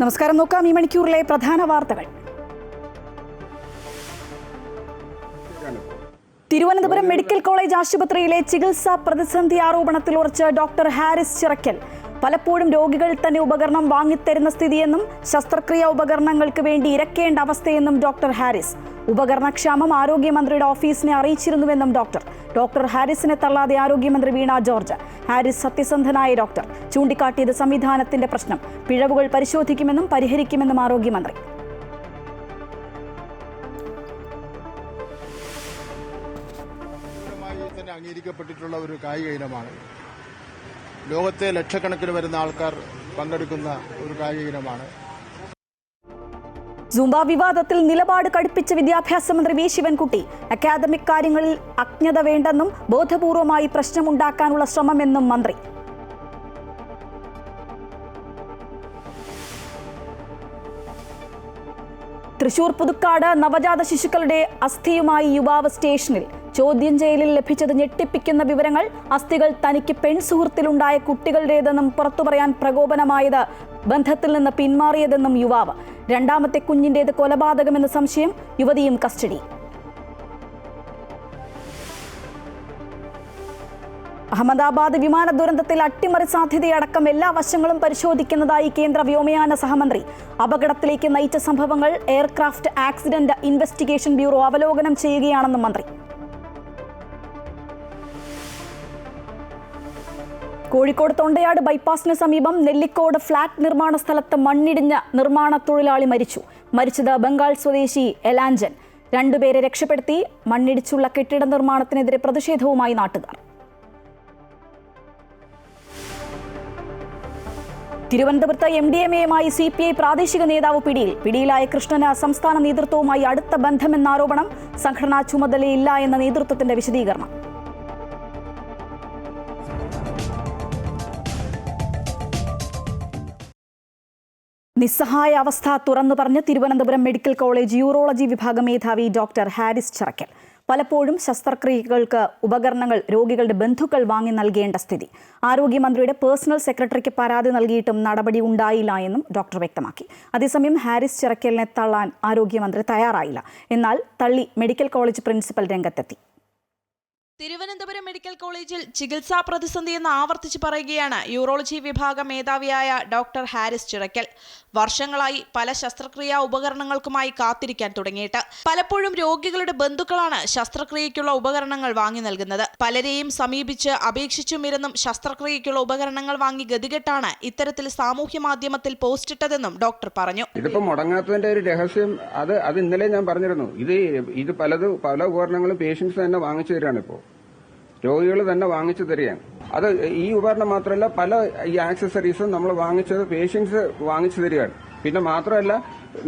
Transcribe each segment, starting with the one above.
നമസ്കാരം. നോക്കാം ഈ മണിക്കൂറിലെ പ്രധാന വാർത്തകൾ. തിരുവനന്തപുരം മെഡിക്കൽ കോളേജ് ആശുപത്രിയിലെ ചികിത്സാ പ്രതിസന്ധി ആരോപണത്തിൽ ഉറച്ച് ഡോക്ടർ ഹാരിസ് ചിറക്കൽ. പലപ്പോഴും രോഗികൾ തന്നെ ഉപകരണം വാങ്ങിത്തരുന്ന സ്ഥിതിയെന്നും ശസ്ത്രക്രിയ ഉപകരണങ്ങൾക്ക് വേണ്ടി ഇരക്കേണ്ട അവസ്ഥയെന്നും ഡോക്ടർ ഹാരിസ്. ഉപകരണക്ഷാമം ആരോഗ്യമന്ത്രിയുടെ ഓഫീസിനെ അറിയിച്ചിരുന്നുവെന്നും ഡോക്ടർ ഹാരിസിനെ തള്ളാതെ ആരോഗ്യമന്ത്രി വീണ ജോർജ്. ഹാരിസ് സത്യസന്ധനായ ഡോക്ടർ. ചൂണ്ടിക്കാട്ടിയത് സംവിധാനത്തിന്റെ പ്രശ്നം. പിഴവുകൾ പരിശോധിക്കുമെന്നും പരിഹരിക്കുമെന്നും ആരോഗ്യമന്ത്രി. അംഗീകരിക്കപ്പെട്ടിട്ടുള്ള ഒരു കായിക ഇനമാണ്. ലോകത്തെ ലക്ഷക്കണക്കിന് വരുന്ന ആൾക്കാർ പങ്കെടുക്കുന്ന ഒരു കായിക ഇനമാണ്. സൂംബ വിവാദത്തിൽ നിലപാട് കടുപ്പിച്ച വിദ്യാഭ്യാസ മന്ത്രി വി ശിവൻകുട്ടി. അക്കാദമിക് കാര്യങ്ങളിൽ അജ്ഞത വേണ്ടെന്നും ബോധപൂർവമായി പ്രശ്നമുണ്ടാക്കാനുള്ള ശ്രമമെന്നും മന്ത്രി. തൃശൂർ പുതുക്കാട് നവജാത ശിശുക്കളുടെ അസ്ഥിയുമായി യുവാവ് സ്റ്റേഷനിൽ. ചോദ്യം ചെയ്യലിൽ ലഭിച്ചത് ഞെട്ടിപ്പിക്കുന്ന വിവരങ്ങൾ. അസ്ഥികൾ തനിക്ക് പെൺസുഹൃത്തിലുണ്ടായ കുട്ടികളുടേതെന്നും പുറത്തു പറയാൻ പ്രകോപനമായത് ബന്ധത്തിൽ നിന്ന് പിന്മാറിയതെന്നും യുവാവ്. രണ്ടാമത്തെ കുഞ്ഞിന്റേത് കൊലപാതകമെന്ന സംശയം. യുവതിയും കസ്റ്റഡി. അഹമ്മദാബാദ് വിമാന ദുരന്തത്തിൽ അട്ടിമറി സാധ്യതയടക്കം എല്ലാ വശങ്ങളും പരിശോധിക്കുന്നതായി കേന്ദ്ര വ്യോമയാന സഹമന്ത്രി. അപകടത്തിലേക്ക് നയിച്ച സംഭവങ്ങൾ എയർക്രാഫ്റ്റ് ആക്സിഡന്റ് ഇൻവെസ്റ്റിഗേഷൻ ബ്യൂറോ അവലോകനം ചെയ്യുകയാണെന്നും മന്ത്രി. കോഴിക്കോട് തൊണ്ടയാട് ബൈപ്പാസിന് സമീപം നെല്ലിക്കോട് ഫ്ളാറ്റ് നിർമ്മാണ സ്ഥലത്ത് മണ്ണിടിഞ്ഞ നിർമ്മാണ തൊഴിലാളി മരിച്ചു. മരിച്ചത് ബംഗാൾ സ്വദേശി എലാഞ്ചൻ. രണ്ടുപേരെ രക്ഷപ്പെടുത്തി. മണ്ണിടിച്ചുള്ള കെട്ടിട നിർമ്മാണത്തിനെതിരെ പ്രതിഷേധവുമായി നാട്ടുകാർ. തിരുവനന്തപുരത്ത് MDMA-യുമായി CPI പ്രാദേശിക നേതാവ് പിടിയിലായ കൃഷ്ണന് സംസ്ഥാന നേതൃത്വവുമായി അടുത്ത ബന്ധമെന്ന ആരോപണം. സംഘടനാ ചുമതലയില്ല എന്ന നേതൃത്വത്തിന്റെ വിശദീകരണം. നിസ്സഹായ അവസ്ഥ തുറന്നു പറഞ്ഞ് തിരുവനന്തപുരം മെഡിക്കൽ കോളേജ് യൂറോളജി വിഭാഗം മേധാവി ഡോക്ടർ ഹാരിസ് ചിറക്കൽ. പലപ്പോഴും ശസ്ത്രക്രിയകൾക്ക് ഉപകരണങ്ങൾ രോഗികളുടെ ബന്ധുക്കൾ വാങ്ങി നൽകേണ്ട സ്ഥിതി. ആരോഗ്യമന്ത്രിയുടെ പേഴ്സണൽ സെക്രട്ടറിക്ക് പരാതി നൽകിയിട്ടും നടപടി ഉണ്ടായില്ല എന്നും ഡോക്ടർ വ്യക്തമാക്കി. അതേസമയം ഹാരിസ് ചിറക്കലിനെ തള്ളാൻ ആരോഗ്യമന്ത്രി തയ്യാറായില്ല. എന്നാൽ തള്ളി മെഡിക്കൽ കോളേജ് പ്രിൻസിപ്പൽ രംഗത്തെത്തി. തിരുവനന്തപുരം മെഡിക്കൽ കോളേജിൽ ചികിത്സാ പ്രതിസന്ധിയെന്ന് ആവർത്തിച്ച് പറയുകയാണ് യൂറോളജി വിഭാഗം മേധാവിയായ ഡോക്ടർ ഹാരിസ് ചിറക്കൽ. വർഷങ്ങളായി പല ശസ്ത്രക്രിയാ ഉപകരണങ്ങൾക്കുമായി കാത്തിരിക്കാൻ തുടങ്ങിയിട്ട്. പലപ്പോഴും രോഗികളുടെ ബന്ധുക്കളാണ് ശസ്ത്രക്രിയയ്ക്കുള്ള ഉപകരണങ്ങൾ വാങ്ങി നൽകുന്നത്. പലരെയും സമീപിച്ച് അപേക്ഷിച്ചുമിരുന്നും ശസ്ത്രക്രിയയ്ക്കുള്ള ഉപകരണങ്ങൾ വാങ്ങി ഗതികെട്ടാണ് ഇത്തരത്തിൽ സാമൂഹ്യ മാധ്യമത്തിൽ പോസ്റ്റിട്ടതെന്നും ഡോക്ടർ പറഞ്ഞു. ഇതിപ്പോ മുടങ്ങാത്തതിന്റെ ഒരു രഹസ്യം അത് ഇന്നലെ ഞാൻ പറഞ്ഞിരുന്നു. ഇത് പല ഉപകരണങ്ങളും പേഷ്യൻസ് തന്നെ വാങ്ങിച്ചു തരികയാണ്. ഇപ്പോൾ രോഗികൾ തന്നെ വാങ്ങിച്ചു തരികയാണ്. അത് ഈ ഉപകരണം മാത്രമല്ല, പല ഈ ആക്സസറീസും നമ്മൾ വാങ്ങിച്ചത് പേഷ്യൻസ് വാങ്ങിച്ചു തരികയാണ്. പിന്നെ മാത്രമല്ല,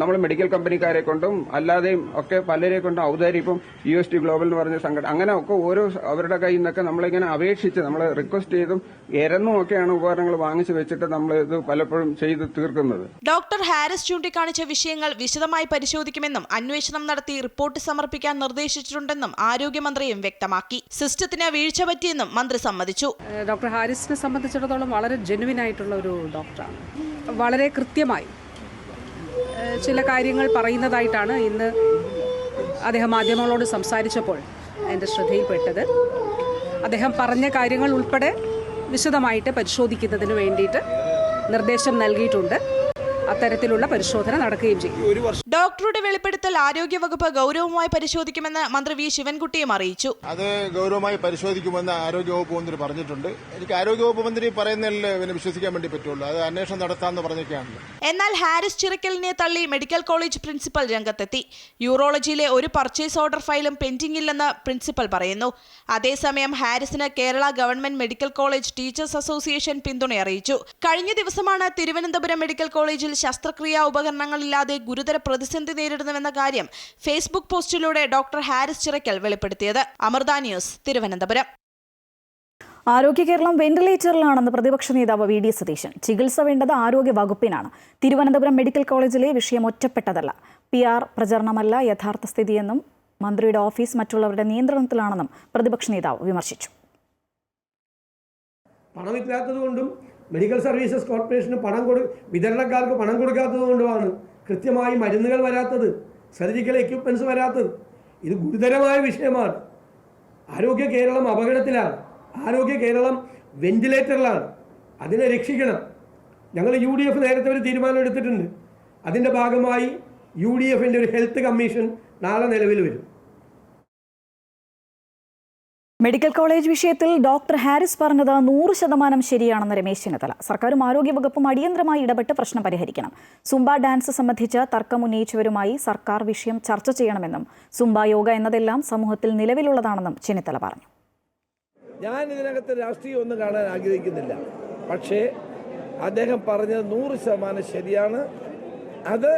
നമ്മൾ മെഡിക്കൽ കമ്പനിക്കാരെ കൊണ്ടും അല്ലാതെയും ഒക്കെ പലരെ കൊണ്ടും ഔദാര്യം, UST ഗ്ലോബൽ എന്ന് പറഞ്ഞ സംഘടന, അങ്ങനെ ഒക്കെ ഓരോ അവരുടെ കയ്യിൽ നിന്നൊക്കെ നമ്മളിങ്ങനെ അപേക്ഷിച്ച് നമ്മൾ റിക്വസ്റ്റ് ചെയ്തും എരന്നും ഒക്കെയാണ് ഉപകരണങ്ങൾ വാങ്ങിച്ചു വെച്ചിട്ട് നമ്മൾ ഇത് പലപ്പോഴും ചെയ്ത് തീർക്കുന്നത്. ഡോക്ടർ ഹാരിസ് ചൂണ്ടിക്കാണിച്ച വിഷയങ്ങൾ വിശദമായി പരിശോധിക്കുമെന്നും അന്വേഷണം നടത്തി റിപ്പോർട്ട് സമർപ്പിക്കാൻ നിർദ്ദേശിച്ചിട്ടുണ്ടെന്നും ആരോഗ്യമന്ത്രിയും വ്യക്തമാക്കി. സിസ്റ്റത്തിന് വീഴ്ച പറ്റിയെന്നും മന്ത്രി സമ്മതിച്ചു. ഡോക്ടർ ഹാരിസിനെ സംബന്ധിച്ചിടത്തോളം വളരെ ജെനുവിൻ ആയിട്ടുള്ള ഒരു ഡോക്ടറാണ്. വളരെ കൃത്യമായി ചില കാര്യങ്ങൾ പറയുന്നതായിട്ടാണ് ഇന്ന് അദ്ദേഹം മാധ്യമങ്ങളോട് സംസാരിച്ചപ്പോൾ എൻ്റെ ശ്രദ്ധയിൽപ്പെട്ടത്. അദ്ദേഹം പറഞ്ഞ കാര്യങ്ങൾ ഉൾപ്പെടെ വിശദമായിട്ട് പരിശോധിക്കുന്നതിന് വേണ്ടിയിട്ട് നിർദ്ദേശം നൽകിയിട്ടുണ്ട്. അത്തരത്തിലുള്ള പരിശോധന നടക്കുകയും ചെയ്യും. ഡോക്ടറുടെ വെളിപ്പെടുത്തൽ ആരോഗ്യവകുപ്പ് ഗൗരവമായി പരിശോധിക്കുമെന്ന് മന്ത്രി വി ശിവൻകുട്ടിയും അറിയിച്ചു. അത് ഗൗരവമായി പരിശോധിക്കുമെന്ന് ആരോഗ്യവകുപ്പ് മന്ത്രി പറഞ്ഞിട്ടുണ്ട്. എനിക്ക് ആരോഗ്യവകുപ്പ് മന്ത്രി പറയുന്നതിൽ വിശ്വസിക്കാൻ വേണ്ടി പറ്റുള്ളൂ. അത് അന്വേഷണം നടത്താമെന്ന് പറഞ്ഞൊക്കെയാണല്ലോ. എന്നാൽ ഹാരിസ് ചിറക്കലിനെ തള്ളി മെഡിക്കൽ കോളേജ് പ്രിൻസിപ്പൽ രംഗത്തെത്തി. യൂറോളജിയിലെ ഒരു പർച്ചേസ് ഓർഡർ ഫയലും പെൻഡിംഗ് ഇല്ലെന്ന് പ്രിൻസിപ്പൽ പറയുന്നു. അതേസമയം ഹാരിസിന് Kerala government medical college teachers association പിന്തുണ അറിയിച്ചു. കഴിഞ്ഞ ദിവസമാണ് തിരുവനന്തപുരം മെഡിക്കൽ കോളേജിൽ ശസ്ത്രക്രിയാ ഉപകരണങ്ങളില്ലാതെ ഗുരുതര പ്രതിസന്ധി നേരിടുന്നുവെന്ന കാര്യം ഫേസ്ബുക്ക് പോസ്റ്റിലൂടെ ഡോക്ടർ ഹാരിസ് ചിറക്കൽ വെളിപ്പെടുത്തിയത്. അമൃത ന്യൂസ്, തിരുവനന്തപുരം. ആരോഗ്യ കേരളം വെന്റിലേറ്ററിലാണെന്ന് പ്രതിപക്ഷ നേതാവ് VD സതീശൻ. ചികിത്സ വേണ്ടത് ആരോഗ്യ വകുപ്പിനാണ്. തിരുവനന്തപുരം മെഡിക്കൽ കോളേജിലെ വിഷയം ഒറ്റപ്പെട്ടതല്ല. PR പ്രചരണമല്ല യഥാർത്ഥ സ്ഥിതിയെന്നും മന്ത്രിയുടെ ഓഫീസ് മറ്റുള്ളവരുടെ നിയന്ത്രണത്തിലാണെന്നും പ്രതിപക്ഷ നേതാവ് വിമർശിച്ചു. പണമില്ലാത്തതുകൊണ്ടും മെഡിക്കൽ സർവീസസ് കോർപ്പറേഷന് വിതരണക്കാർക്ക് പണം കൊടുക്കാത്തത് കൊണ്ടുമാണ് കൃത്യമായി മരുന്നുകൾ വരാത്തത്, സർജിക്കൽ എക്യുപ്മെൻറ്റ്സ് വരാത്തത്. ഇത് ഗുരുതരമായ വിഷയമാണ്. ആരോഗ്യ കേരളം അപകടത്തിലാണ്. ആരോഗ്യ കേരളം വെന്റിലേറ്ററിലാണ്. അതിനെ രക്ഷിക്കണം. ഞങ്ങൾ UDF നേരത്തെ ഒരു തീരുമാനം എടുത്തിട്ടുണ്ട്. അതിൻ്റെ ഭാഗമായി UDFൻ്റെ ഒരു ഹെൽത്ത് കമ്മീഷൻ നാളെ നിലവിൽ വരും. മെഡിക്കൽ കോളേജ് വിഷയത്തിൽ ഡോക്ടർ ഹാരിസ് പറഞ്ഞത് 100% ശരിയാണെന്ന് രമേശ് ചെന്നിത്തല. സർക്കാരും ആരോഗ്യവകുപ്പും അടിയന്തരമായി ഇടപെട്ട് പ്രശ്നം പരിഹരിക്കണം. സുംബ ഡാൻസ് സംബന്ധിച്ച് തർക്കമുന്നയിച്ചവരുമായി സർക്കാർ വിഷയം ചർച്ച ചെയ്യണമെന്നും സുംബ യോഗ എന്നതെല്ലാം സമൂഹത്തിൽ നിലവിലുള്ളതാണെന്നും ചെന്നിത്തല പറഞ്ഞു. ഞാൻ ഇതിനകത്ത് രാഷ്ട്രീയം ഒന്നും കാണാൻ ആഗ്രഹിക്കുന്നില്ല. പക്ഷേ അദ്ദേഹം പറഞ്ഞത് 100% ശരിയാണ്. അത്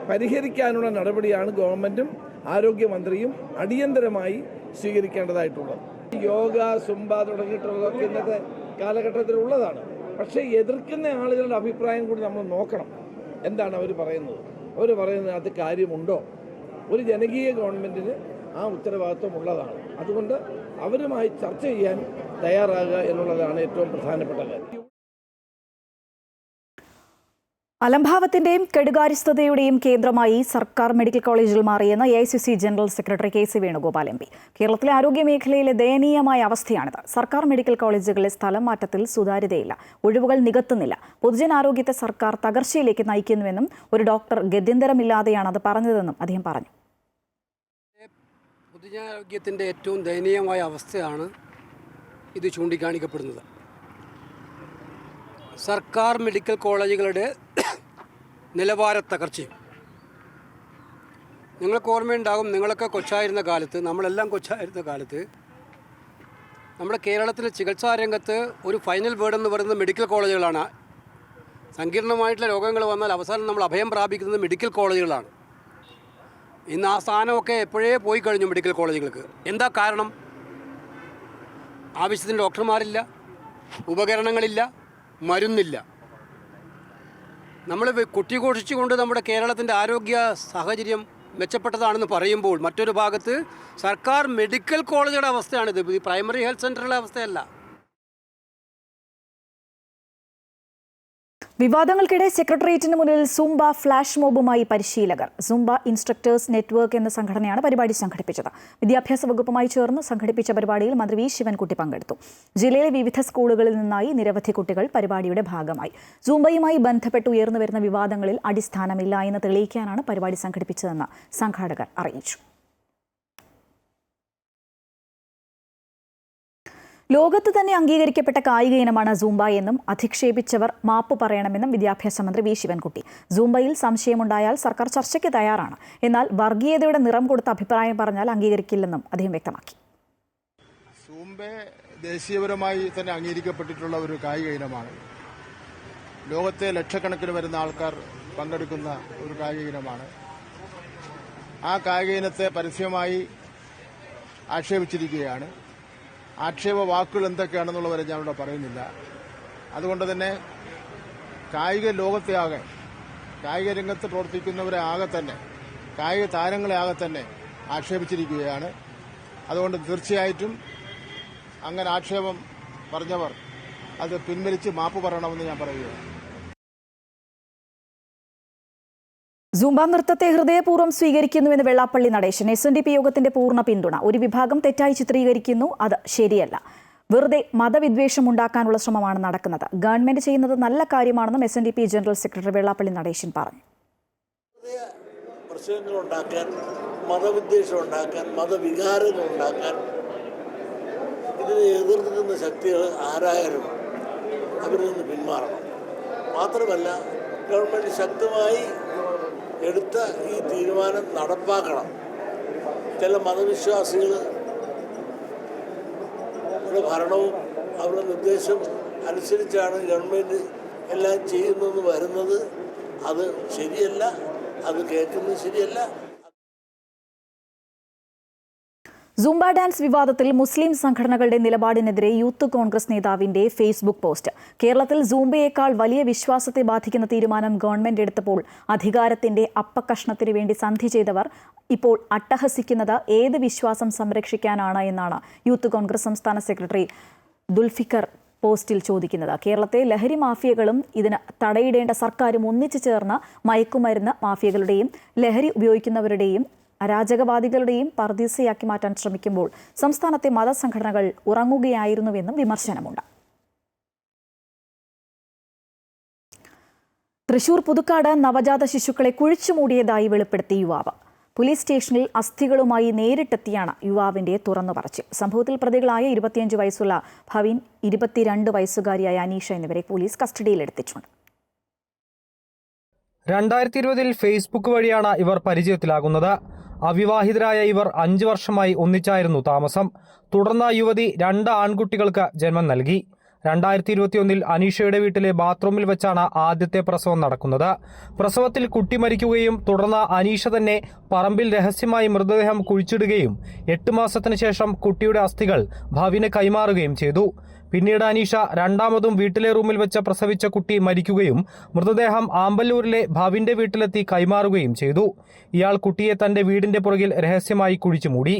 പരിഹരിക്കാനുള്ള നടപടിയാണ് ഗവൺമെൻറ്റും ആരോഗ്യമന്ത്രിയും അടിയന്തരമായി സ്വീകരിക്കേണ്ടതായിട്ടുള്ളത്. യോഗ, സുംബ തുടങ്ങിയിട്ടുള്ളതൊക്കെ ഇന്നത്തെ കാലഘട്ടത്തിലുള്ളതാണ്. പക്ഷേ എതിർക്കുന്ന ആളുകളുടെ അഭിപ്രായം കൂടി നമ്മൾ നോക്കണം. എന്താണ് അവർ പറയുന്നത്? അവർ പറയുന്നതിനകത്ത് കാര്യമുണ്ടോ? ഒരു ജനകീയ ഗവൺമെൻറ്റിന് ആ ഉത്തരവാദിത്വം ഉള്ളതാണ്. അതുകൊണ്ട് അവരുമായി ചർച്ച ചെയ്യാൻ തയ്യാറാകുക എന്നുള്ളതാണ് ഏറ്റവും പ്രധാനപ്പെട്ട കാര്യം. അലംഭാവത്തിന്റെയും കെടുകാര്യസ്ഥതയുടെയും കേന്ദ്രമായി സർക്കാർ മെഡിക്കൽ കോളേജിൽ മാറിയെന്ന് AICC general secretary KC Venugopal MP. കേരളത്തിലെ ആരോഗ്യ മേഖലയിലെ ദയനീയമായ അവസ്ഥയാണിത്. സർക്കാർ മെഡിക്കൽ കോളേജുകളിലെ സ്ഥലം മാറ്റത്തിൽ സുതാര്യതയില്ല, ഒഴിവുകൾ നികത്തുന്നില്ല. പൊതുജനാരോഗ്യത്തെ സർക്കാർ തകർച്ചയിലേക്ക് നയിക്കുന്നുവെന്നും ഒരു ഡോക്ടർ ഗത്യന്തരമില്ലാതെയാണ് അത് പറഞ്ഞതെന്നും അദ്ദേഹം പറഞ്ഞു. പൊതുജനാരോഗ്യത്തിൻ്റെ ഏറ്റവും ദയനീയമായ അവസ്ഥയാണ് ഇത് ചൂണ്ടിക്കാണിക്കപ്പെടുന്നത്. സർക്കാർ മെഡിക്കൽ കോളേജുകളുടെ നിലവാര തകർച്ചയും. നിങ്ങൾക്ക് ഓർമ്മയുണ്ടാകും, നിങ്ങളൊക്കെ കൊച്ചായിരുന്ന കാലത്ത്, നമ്മളെല്ലാം കൊച്ചായിരുന്ന കാലത്ത് നമ്മുടെ കേരളത്തിലെ ചികിത്സാ രംഗത്ത് ഒരു ഫൈനൽ വേർഡ് എന്ന് പറയുന്നത് മെഡിക്കൽ കോളേജുകളാണ്. സങ്കീർണമായിട്ടുള്ള രോഗങ്ങൾ വന്നാൽ അവസാനം നമ്മൾ അഭയം പ്രാപിക്കുന്നത് മെഡിക്കൽ കോളേജുകളാണ്. ഇന്ന് ആ സ്ഥാനമൊക്കെ എപ്പോഴേ പോയി കഴിഞ്ഞു മെഡിക്കൽ കോളേജുകൾക്ക്. എന്താ കാരണം? ആവശ്യത്തിന് ഡോക്ടർമാരില്ല, ഉപകരണങ്ങളില്ല, മരുന്നില്ല. നമ്മൾ കുട്ടിഘോഷിച്ചുകൊണ്ട് നമ്മുടെ കേരളത്തിൻ്റെ ആരോഗ്യ സാഹചര്യം മെച്ചപ്പെട്ടതാണെന്ന് പറയുമ്പോൾ മറ്റൊരു ഭാഗത്ത് സർക്കാർ മെഡിക്കൽ കോളേജുകളുടെ അവസ്ഥയാണിത്. ഈ പ്രൈമറി ഹെൽത്ത് സെൻ്ററുകളുടെ അവസ്ഥയല്ല. വിവാദങ്ങൾക്കിടെ സെക്രട്ടേറിയറ്റിന് മുന്നിൽ സുംബ ഫ്ലാഷ് മോബുമായി പരിശീലകർ. സുംബ ഇൻസ്ട്രക്ടേഴ്സ് നെറ്റ്വർക്ക് എന്ന സംഘടനയാണ് പരിപാടി സംഘടിപ്പിച്ചത്. വിദ്യാഭ്യാസ വകുപ്പുമായി ചേർന്ന് സംഘടിപ്പിച്ച പരിപാടിയിൽ മന്ത്രി വി ശിവൻകുട്ടി പങ്കെടുത്തു. ജില്ലയിലെ വിവിധ സ്കൂളുകളിൽ നിന്നായി നിരവധി കുട്ടികൾ പരിപാടിയുടെ ഭാഗമായി. സുംബയുമായി ബന്ധപ്പെട്ട് ഉയർന്നുവരുന്ന വിവാദങ്ങളിൽ അടിസ്ഥാനമില്ല എന്ന് തെളിയിക്കാനാണ് പരിപാടി സംഘടിപ്പിച്ചതെന്ന് സംഘാടകർ അറിയിച്ചു. ലോകത്ത് തന്നെ അംഗീകരിക്കപ്പെട്ട കായിക ഇനമാണ് സൂംബ എന്നും അധിക്ഷേപിച്ചവർ മാപ്പ് പറയണമെന്നും വിദ്യാഭ്യാസ മന്ത്രി വി ശിവൻകുട്ടി. സൂംബയിൽ സംശയമുണ്ടായാൽ സർക്കാർ ചർച്ചയ്ക്ക് തയ്യാറാണ്. എന്നാൽ വർഗീയതയുടെ നിറം കൊടുത്ത അഭിപ്രായം പറഞ്ഞാൽ അംഗീകരിക്കില്ലെന്നും അദ്ദേഹം വ്യക്തമാക്കി. സൂംബ ദേശീയപരമായി തന്നെ അംഗീകരിക്കപ്പെട്ടിട്ടുള്ള ഒരു കായിക ഇനമാണ്. ലോകത്തെ ലക്ഷക്കണക്കിന് വരുന്ന ആൾക്കാർ പങ്കെടുക്കുന്ന ഒരു കായിക ഇനമാണ്. ആ കായിക ഇനത്തെ പരസ്യമായി ആക്ഷേപിച്ചിരിക്കുകയാണ്. ആക്ഷേപ വാക്കുകൾ എന്തൊക്കെയാണെന്നുള്ളവരെ ഞാനിവിടെ പറയുന്നില്ല. അതുകൊണ്ട് തന്നെ കായിക ലോകത്തെ ആകെ, കായിക രംഗത്ത് പ്രവർത്തിക്കുന്നവരെ ആകെ തന്നെ, കായിക താരങ്ങളെ ആകെ തന്നെ ആക്ഷേപിച്ചിരിക്കുകയാണ്. അതുകൊണ്ട് തീർച്ചയായിട്ടും അങ്ങനെ ആക്ഷേപം പറഞ്ഞവർ അത് പിൻവലിച്ച് മാപ്പ് പറയണമെന്ന് ഞാൻ പറയുകയാണ്. സൂംബ നൃത്തത്തെ ഹൃദയപൂർവ്വം സ്വീകരിക്കുന്നുവെന്ന് വെള്ളാപ്പള്ളി നടേശൻ. SNDP യോഗത്തിന്റെ പൂർണ്ണ പിന്തുണ. ഒരു വിഭാഗം തെറ്റായി ചിത്രീകരിക്കുന്നു, അത് ശരിയല്ല. വെറുതെ മതവിദ്വേഷം ഉണ്ടാക്കാനുള്ള ശ്രമമാണ് നടക്കുന്നത്. ഗവൺമെന്റ് ചെയ്യുന്നത് നല്ല കാര്യമാണെന്നും SNDP general secretary Vellappally Natesan പറഞ്ഞു. പ്രശ്നങ്ങൾ ഉണ്ടാക്കാൻ, മതവിദ്വേഷം ഉണ്ടാക്കാൻ, മതവികാരങ്ങൾ ഉണ്ടാക്കാൻ ഇതിനെ എതിർക്കുന്ന ശക്തികൾ ആരായാലും അവരിൽ നിന്ന് പിന്മാറണം. മാത്രമല്ല, ഗവൺമെൻറ് ശക്തമായി എടുത്ത ഈ തീരുമാനം നടപ്പാക്കണം. ചില മതവിശ്വാസികളുടെ ഭരണവും അവരുടെ നിർദ്ദേശം അനുസരിച്ചാണ് ഗവൺമെൻറ് എല്ലാം ചെയ്യുന്നതെന്ന് വരുന്നത്. അത് ശരിയല്ല, അത് കേൾക്കുന്നത് ശരിയല്ല. സൂംബ ഡാൻസ് വിവാദത്തിൽ മുസ്ലിം സംഘടനകളുടെ നിലപാടിനെതിരെ യൂത്ത് കോൺഗ്രസ് നേതാവിന്റെ ഫേസ്ബുക്ക് പോസ്റ്റ്. കേരളത്തിൽ സൂംബയേക്കാൾ വലിയ വിശ്വാസത്തെ ബാധിക്കുന്ന തീരുമാനം ഗവൺമെന്റ് എടുത്തപ്പോൾ അധികാരത്തിന്റെ അപ്പക്കഷ്ണത്തിനു വേണ്ടി സന്ധി ചെയ്തവർ ഇപ്പോൾ അട്ടഹസിക്കുന്നത് ഏത് വിശ്വാസം സംരക്ഷിക്കാനാണ് എന്നാണ് യൂത്ത് കോൺഗ്രസ് സംസ്ഥാന സെക്രട്ടറി ദുൽഫിക്കർ പോസ്റ്റിൽ ചോദിക്കുന്നത്. കേരളത്തെ ലഹരി മാഫിയകളും ഇതിന് തടയിടേണ്ട സർക്കാരും ഒന്നിച്ചു ചേർന്ന് മയക്കുമരുന്ന് മാഫിയകളുടെയും ലഹരി ഉപയോഗിക്കുന്നവരുടെയും അരാജകവാദികളുടെയും പർദീസയാക്കി മാറ്റാൻ ശ്രമിക്കുമ്പോൾ സംസ്ഥാനത്തെ മതസംഘടനകൾ ഉറങ്ങുകയായിരുന്നുവെന്നും വിമർശനമുണ്ട്. തൃശൂർ പുതുക്കാട് നവജാത ശിശുക്കളെ കുഴിച്ചുമൂടിയതായി വെളിപ്പെടുത്തി യുവാവ്. പോലീസ് സ്റ്റേഷനിൽ അസ്ഥികളുമായി നേരിട്ടെത്തിയാണ് യുവാവിന്റെ തുറന്നു പറച്ചിൽ. സംഭവത്തിൽ പ്രതികളായ 25 വയസ്സുള്ള ഭവീൻ, 22 വയസ്സുകാരിയായ അനീഷ എന്നിവരെ പോലീസ് കസ്റ്റഡിയിലെടുത്തിട്ടുണ്ട്. 2020 ഫേസ്ബുക്ക് വഴിയാണ് ഇവർ പരിചയത്തിലാകുന്നത്. അവിവാഹിതരായ ഇവർ 5 വർഷമായി ഒന്നിച്ചായിരുന്നു താമസം. തുടർന്ന് യുവതി 2 ആൺകുട്ടികൾക്ക് ജന്മം നൽകി. 2021 അനീഷയുടെ വീട്ടിലെ ബാത്റൂമിൽ വെച്ചാണ് ആദ്യത്തെ പ്രസവം നടക്കുന്നത്. പ്രസവത്തിൽ കുട്ടി മരിക്കുകയും തുടർന്ന് അനീഷ തന്നെ പറമ്പിൽ രഹസ്യമായി മൃതദേഹം കുഴിച്ചിടുകയും 8 മാസത്തിന് ശേഷം കുട്ടിയുടെ അസ്ഥികൾ ഭവിന് കൈമാറുകയും ചെയ്തു. പിന്നീട് അനീഷ രണ്ടാമതും വീട്ടിലെ റൂമിൽ വെച്ച് പ്രസവിച്ച കുട്ടി മരിക്കുകയും മൃതദേഹം ആമ്പല്ലൂരിലെ ഭവിന്റെ വീട്ടിലെത്തി കൈമാറുകയും ചെയ്തു. ഇയാൾ കുട്ടിയെ തന്റെ വീടിന്റെ പുറകിൽ രഹസ്യമായി കുഴിച്ചുമൂടി.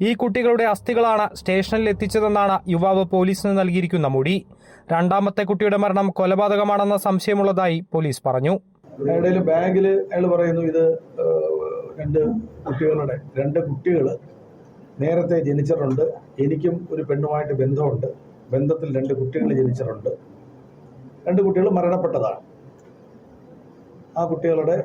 ഈ കുട്ടികളുടെ അസ്ഥികളാണ് സ്റ്റേഷനിൽ എത്തിച്ചതെന്നാണ് യുവാവ് പോലീസിന് നൽകിയിരിക്കുന്ന മൊഴി. രണ്ടാമത്തെ കുട്ടിയുടെ മരണം കൊലപാതകമാണെന്ന സംശയമുള്ളതായി പോലീസ് പറഞ്ഞു. അയാളുടെ ബാഗിൽ അയാൾ പറയുന്നു ഇത് 2 കുട്ടികൾ നേരത്തെ ജനിച്ചിട്ടുണ്ട്, എനിക്കും ഒരു പെണ്ണുമായിട്ട് ബന്ധമുണ്ട്, ബന്ധത്തിൽ 2 കുട്ടികൾ ജനിച്ചിട്ടുണ്ട്, 2 കുട്ടികൾ മരണപ്പെട്ടതാണ്, ആ കുട്ടികളുടെ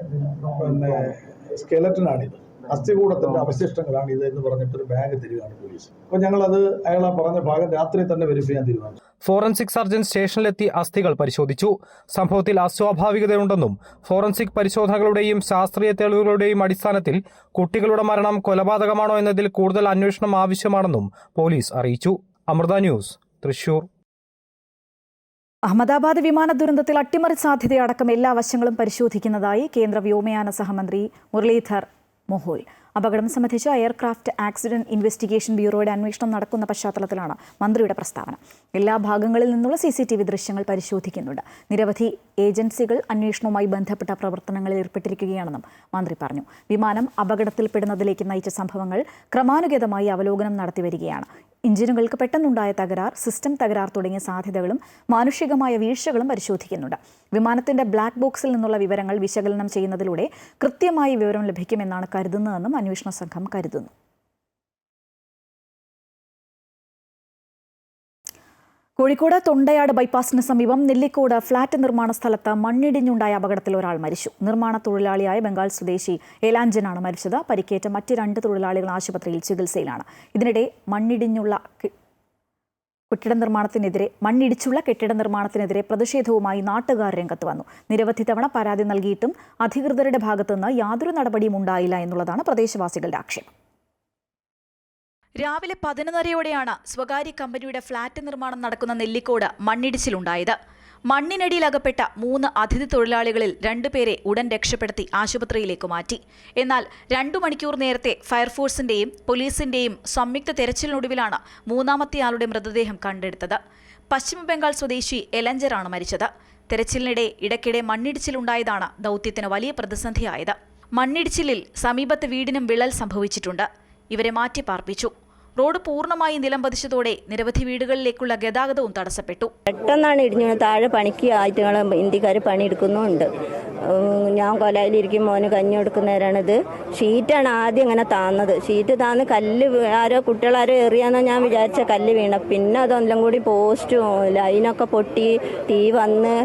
സ്കെലറ്റനാണിത്, അസ്ഥികൂടത്തിന്റെ അവശിഷ്ടങ്ങളാണ് ഇത് എന്ന് പറഞ്ഞിട്ടൊരു ബാഗ് തരികയാണ് പോലീസ്. അപ്പോൾ ഞങ്ങളത് അയാൾ പറഞ്ഞ ഭാഗം രാത്രി തന്നെ വെരിഫൈ ചെയ്യാൻ തീരുമാനിച്ചു. ഫോറൻസിക് സർജൻ സ്റ്റേഷനിലെത്തി അസ്ഥികൾ പരിശോധിച്ചു. സംഭവത്തിൽ അസ്വാഭാവികതയുണ്ടെന്നും ഫോറൻസിക് പരിശോധനകളുടെയും ശാസ്ത്രീയ തെളിവുകളുടെയും അടിസ്ഥാനത്തിൽ കുട്ടികളുടെ മരണം കൊലപാതകമാണോ എന്നതിൽ കൂടുതൽ അന്വേഷണം ആവശ്യമാണെന്നും പോലീസ് അറിയിച്ചു. അമൃത ന്യൂസ്, തൃശൂർ. അഹമ്മദാബാദ് വിമാന ദുരന്തത്തിൽ അട്ടിമറി സാധ്യതയടക്കം എല്ലാ വശങ്ങളും പരിശോധിക്കുന്നതായി കേന്ദ്ര വ്യോമയാന സഹമന്ത്രി മുരളീധർ മൊഹോൽ. അപകടം സംബന്ധിച്ച് എയർക്രാഫ്റ്റ് ആക്സിഡന്റ് ഇൻവെസ്റ്റിഗേഷൻ ബ്യൂറോയുടെ അന്വേഷണം നടക്കുന്ന പശ്ചാത്തലത്തിലാണ് മന്ത്രിയുടെ പ്രസ്താവന. എല്ലാ ഭാഗങ്ങളിൽ നിന്നുള്ള CCTV ദൃശ്യങ്ങൾ പരിശോധിക്കുന്നുണ്ട്. നിരവധി ഏജൻസികൾ അന്വേഷണവുമായി ബന്ധപ്പെട്ട പ്രവർത്തനങ്ങളിൽ ഏർപ്പെട്ടിരിക്കുകയാണെന്നും മന്ത്രി പറഞ്ഞു. വിമാനം അപകടത്തിൽപ്പെടുന്നതിലേക്ക് നയിച്ച സംഭവങ്ങൾ ക്രമാനുഗതമായി അവലോകനം നടത്തിവരികയാണ്. എഞ്ചിനുകൾക്ക് പെട്ടെന്നുണ്ടായ തകരാർ, സിസ്റ്റം തകരാർ തുടങ്ങിയ സാധ്യതകളും മാനുഷികമായ വീഴ്ചകളും പരിശോധിക്കുന്നുണ്ട്. വിമാനത്തിന്റെ ബ്ലാക്ക് ബോക്സിൽ നിന്നുള്ള വിവരങ്ങൾ വിശകലനം ചെയ്യുന്നതിലൂടെ കൃത്യമായ വിവരം ലഭിക്കുമെന്നാണ് കരുതുന്നതെന്നും അന്വേഷണ സംഘം കരുതുന്നു. കോഴിക്കോട് തൊണ്ടയാട് ബൈപ്പാസിന് സമീപം നെല്ലിക്കോട് ഫ്ളാറ്റ് നിർമ്മാണ സ്ഥലത്ത് മണ്ണിടിഞ്ഞുണ്ടായ അപകടത്തിൽ ഒരാൾ മരിച്ചു. നിർമ്മാണ തൊഴിലാളിയായ ബംഗാൾ സ്വദേശി ഏലാഞ്ചനാണ് മരിച്ചത്. പരിക്കേറ്റ മറ്റ് 2 തൊഴിലാളികൾ ആശുപത്രിയിൽ ചികിത്സയിലാണ്. ഇതിനിടെ മണ്ണിടിച്ചുള്ള കെട്ടിട നിർമ്മാണത്തിനെതിരെ പ്രതിഷേധവുമായി നാട്ടുകാർ രംഗത്ത് വന്നു. നിരവധി തവണ പരാതി നൽകിയിട്ടും അധികൃതരുടെ ഭാഗത്തുനിന്ന് യാതൊരു നടപടിയും ഉണ്ടായില്ല എന്നുള്ളതാണ് പ്രദേശവാസികളുടെ ആക്ഷേപം. രാവിലെ 11:30യോടെയാണ് സ്വകാര്യ കമ്പനിയുടെ ഫ്ളാറ്റ് നിർമ്മാണം നടക്കുന്ന നെല്ലിക്കോട് മണ്ണിടിച്ചിലുണ്ടായത്. മണ്ണിനടിയിലകപ്പെട്ട 3 അതിഥി തൊഴിലാളികളിൽ 2 പേരെ ഉടൻ രക്ഷപ്പെടുത്തി ആശുപത്രിയിലേക്ക് മാറ്റി. എന്നാൽ 2 മണിക്കൂർ നേരത്തെ ഫയർഫോഴ്സിന്റെയും പോലീസിന്റെയും സംയുക്ത തെരച്ചിലിനൊടുവിലാണ് 3ാമത്തെയാളുടെ മൃതദേഹം കണ്ടെടുത്തത്. പശ്ചിമബംഗാൾ സ്വദേശി എലഞ്ചറാണ് മരിച്ചത്. തെരച്ചിലിനിടെ ഇടയ്ക്കിടെ മണ്ണിടിച്ചിലുണ്ടായതാണ് ദൗത്യത്തിന് വലിയ പ്രതിസന്ധിയായത്. മണ്ണിടിച്ചിലിൽ സമീപത്തെ വീടിനും വിള്ളൽ സംഭവിച്ചിട്ടുണ്ട്. ഇവരെ മാറ്റിപ്പാർപ്പിച്ചു. റോഡ് പൂർണ്ണമായി നിലംപതിച്ചതോടെ നിരവധി വീടുകളിലേക്കുള്ള ഗതാഗതവും തടസ്സപ്പെട്ടു. പെട്ടെന്നാണ് ഇടിഞ്ഞു. താഴെ പണിക്ക് ആയിട്ടുകൾ ഇന്ത്യക്കാർ പണിയെടുക്കുന്നുണ്ട്. ഞാൻ കൊലയിലിരിക്കും മോന് കഞ്ഞി കൊടുക്കുന്നവരാണിത്. ഷീറ്റാണ് ആദ്യം ഇങ്ങനെ താന്നത്. ഷീറ്റ് താന്ന് കല്ല് കുട്ടികളാരോ എറിയാന്നാണ് ഞാൻ വിചാരിച്ച കല്ല് വീണ. പിന്നെ അതെല്ലാം കൂടി പോസ്റ്റും ലൈനൊക്കെ പൊട്ടി, തീ വന്ന്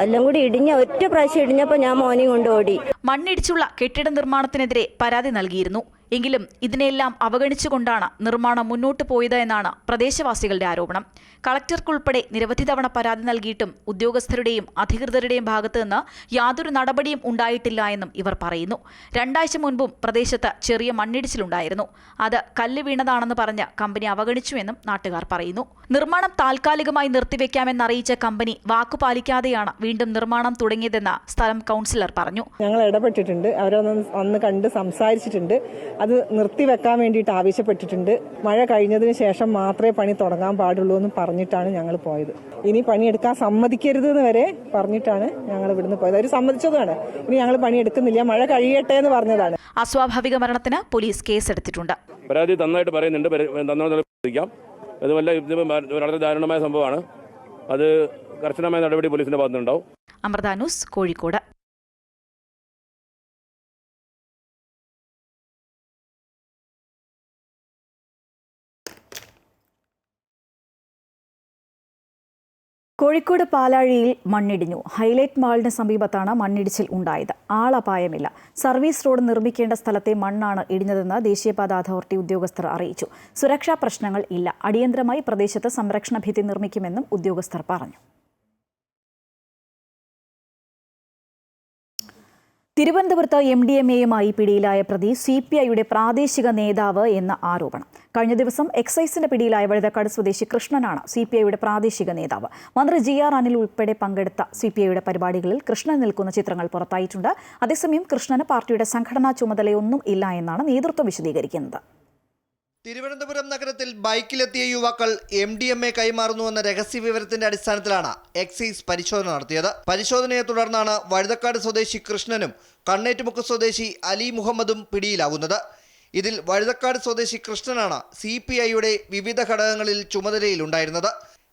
എല്ലാം കൂടി ഇടിഞ്ഞ ഒറ്റ പ്രാവശ്യം ഇടിഞ്ഞപ്പോൾ ഞാൻ മോനെയും കൊണ്ട് ഓടി. മണ്ണിടിച്ചുള്ള കെട്ടിട നിർമ്മാണത്തിനെതിരെ പരാതി നൽകിയിരുന്നു. എങ്കിലും ഇതിനെല്ലാം അവഗണിച്ചുകൊണ്ടാണ് നിർമ്മാണം മുന്നോട്ട് പോയത് എന്നാണ് പ്രദേശവാസികളുടെ ആരോപണം. കളക്ടർക്കുൾപ്പെടെ നിരവധി തവണ പരാതി നൽകിയിട്ടും ഉദ്യോഗസ്ഥരുടെയും അധികൃതരുടെയും ഭാഗത്തു നിന്ന് യാതൊരു നടപടിയും ഉണ്ടായിട്ടില്ല എന്നും ഇവർ പറയുന്നു. 2 ആഴ്ച മുൻപും പ്രദേശത്ത് ചെറിയ മണ്ണിടിച്ചിലുണ്ടായിരുന്നു. അത് കല്ല് വീണതാണെന്ന് പറഞ്ഞ് കമ്പനി അവഗണിച്ചുവെന്നും നാട്ടുകാർ പറയുന്നു. നിർമ്മാണം താൽക്കാലികമായി നിർത്തിവെക്കാമെന്നറിയിച്ച കമ്പനി വാക്കുപാലിക്കാതെയാണ് വീണ്ടും നിർമ്മാണം തുടങ്ങിയതെന്ന് സ്ഥലം കൗൺസിലർ പറഞ്ഞു. ഞങ്ങൾ ഇടപെട്ടിട്ടുണ്ട്, അവരൊന്ന് കണ്ട് സംസാരിച്ചിട്ടുണ്ട്. അത് നിർത്തിവെക്കാൻ വേണ്ടിയിട്ട് ആവശ്യപ്പെട്ടിട്ടുണ്ട്. മഴ കഴിഞ്ഞതിന് ശേഷം മാത്രമേ പണി തുടങ്ങാൻ പാടുള്ളൂ എന്ന് പറഞ്ഞിട്ടാണ് ഞങ്ങൾ പോയത്. ഇനി പണിയെടുക്കാൻ സമ്മതിക്കരുത് എന്ന് വരെ പറഞ്ഞിട്ടാണ് ഞങ്ങൾ ഇവിടുന്ന് പോയത്. അവർ സമ്മതിച്ചതാണ്. ഇനി ഞങ്ങൾ പണിയെടുക്കുന്നില്ല, മഴ കഴിയട്ടെ എന്ന് പറഞ്ഞതാണ്. അസ്വാഭാവിക മരണത്തിന് പോലീസ് കേസെടുത്തിട്ടുണ്ട്. പരാതി നന്നായിട്ട് പറയുന്നുണ്ട്, അതുമല്ല ഇത് വളരെ ദാരുണമായ സംഭവമാണ്. അത് കർശനമായ നടപടി പോലീസിന്റെ ഭാഗത്തുനിന്നുണ്ടാവും. അമൃത ന്യൂസ്, കോഴിക്കോട്. കോഴിക്കോട് പാലാഴിയിൽ മണ്ണിടിഞ്ഞു. ഹൈലൈറ്റ് മാളിന് സമീപത്താണ് മണ്ണിടിച്ചിൽ ഉണ്ടായത്. ആളപായമില്ല. സർവീസ് റോഡ് നിർമ്മിക്കേണ്ട സ്ഥലത്തെ മണ്ണാണ് ഇടിഞ്ഞതെന്ന് ദേശീയപാത അതോറിറ്റി ഉദ്യോഗസ്ഥർ അറിയിച്ചു. സുരക്ഷാ പ്രശ്നങ്ങൾ ഇല്ല. അടിയന്തരമായി പ്രദേശത്ത് സംരക്ഷണ ഭിത്തി നിർമ്മിക്കുമെന്നും ഉദ്യോഗസ്ഥർ പറഞ്ഞു. തിരുവനന്തപുരത്ത് MDMAയുമായി പിടിയിലായ പ്രതി CPIയുടെ പ്രാദേശിക നേതാവ് എന്ന ആരോപണം. കഴിഞ്ഞ ദിവസം എക്സൈസിന്റെ പിടിയിലായ വഴുതക്കാട് സ്വദേശി കൃഷ്ണനാണ് CPIയുടെ പ്രാദേശിക നേതാവ്. മന്ത്രി GR അനിൽ ഉൾപ്പെടെ പങ്കെടുത്ത CPIയുടെ പരിപാടികളിൽ കൃഷ്ണൻ നിൽക്കുന്ന ചിത്രങ്ങൾ പുറത്തായിട്ടുണ്ട്. അതേസമയം കൃഷ്ണന് പാർട്ടിയുടെ സംഘടനാ ചുമതലയൊന്നും ഇല്ല എന്നാണ് നേതൃത്വം വിശദീകരിക്കുന്നത്. തിരുവനന്തപുരം നഗരത്തിൽ ബൈക്കിലെത്തിയ യുവാക്കൾ MDMA കൈമാറുന്നുവെന്ന രഹസ്യ വിവരത്തിന്റെ അടിസ്ഥാനത്തിലാണ് എക്സൈസ് പരിശോധന നടത്തിയത്. പരിശോധനയെ തുടർന്നാണ് വഴുതക്കാട് സ്വദേശി കൃഷ്ണനും കണ്ണേറ്റുമുക്ക് സ്വദേശി അലി മുഹമ്മദും പിടിയിലാകുന്നത്. ഇതിൽ വഴുതക്കാട് സ്വദേശി കൃഷ്ണനാണ് CPIയുടെ വിവിധ ഘടകങ്ങളിൽ ചുമതലയിലുണ്ടായിരുന്നത്.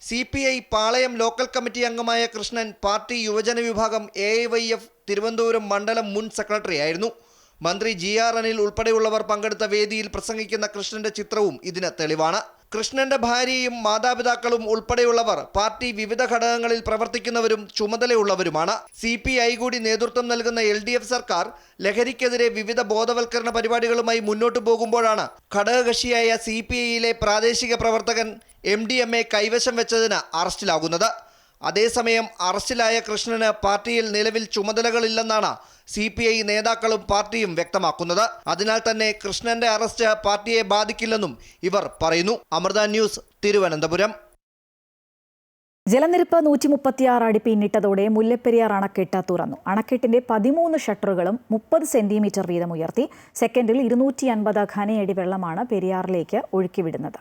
CPI പാളയം ലോക്കൽ കമ്മിറ്റി അംഗമായ കൃഷ്ണൻ പാർട്ടി യുവജന വിഭാഗം AIYF തിരുവനന്തപുരം മണ്ഡലം മുൻ സെക്രട്ടറി ആയിരുന്നു. മന്ത്രി GR അനിൽ ഉൾപ്പെടെയുള്ളവർ പങ്കെടുത്ത വേദിയിൽ പ്രസംഗിക്കുന്ന കൃഷ്ണന്റെ ചിത്രവും ഇതിന് തെളിവാണ്. കൃഷ്ണന്റെ ഭാര്യയും മാതാപിതാക്കളും ഉൾപ്പെടെയുള്ളവർ പാർട്ടി വിവിധ ഘടകങ്ങളിൽ പ്രവർത്തിക്കുന്നവരും ചുമതലയുള്ളവരുമാണ്. CPI കൂടി നേതൃത്വം നൽകുന്ന LDF സർക്കാർ ലഹരിക്കെതിരെ വിവിധ ബോധവൽക്കരണ പരിപാടികളുമായി മുന്നോട്ടു പോകുമ്പോഴാണ് ഘടകകക്ഷിയായ CPIയിലെ പ്രാദേശിക പ്രവർത്തകൻ MDMA കൈവശം വെച്ചതിന് അറസ്റ്റിലാകുന്നത്. അതേസമയം അറസ്റ്റിലായ കൃഷ്ണന് പാർട്ടിയിൽ നിലവിൽ ചുമതലകളില്ലെന്നാണ് CPI നേതാക്കളും പാർട്ടിയും വ്യക്തമാക്കുന്നത്. അതിനാൽ തന്നെ കൃഷ്ണന്റെ അറസ്റ്റ് പാർട്ടിയെ ബാധിക്കില്ലെന്നും ഇവർ പറയുന്നു. അമൃത ന്യൂസ്, തിരുവനന്തപുരം. ജലനിരപ്പ് 136 അടി പിന്നിട്ടതോടെ മുല്ലപ്പെരിയാർ അണക്കെട്ട് തുറന്നു. അണക്കെട്ടിന്റെ 13 ഷട്ടറുകളും 30 സെന്റിമീറ്റർ വീതം ഉയർത്തി. സെക്കൻഡിൽ 250 ഘനയടി വെള്ളമാണ് പെരിയാറിലേക്ക് ഒഴുക്കിവിടുന്നത്.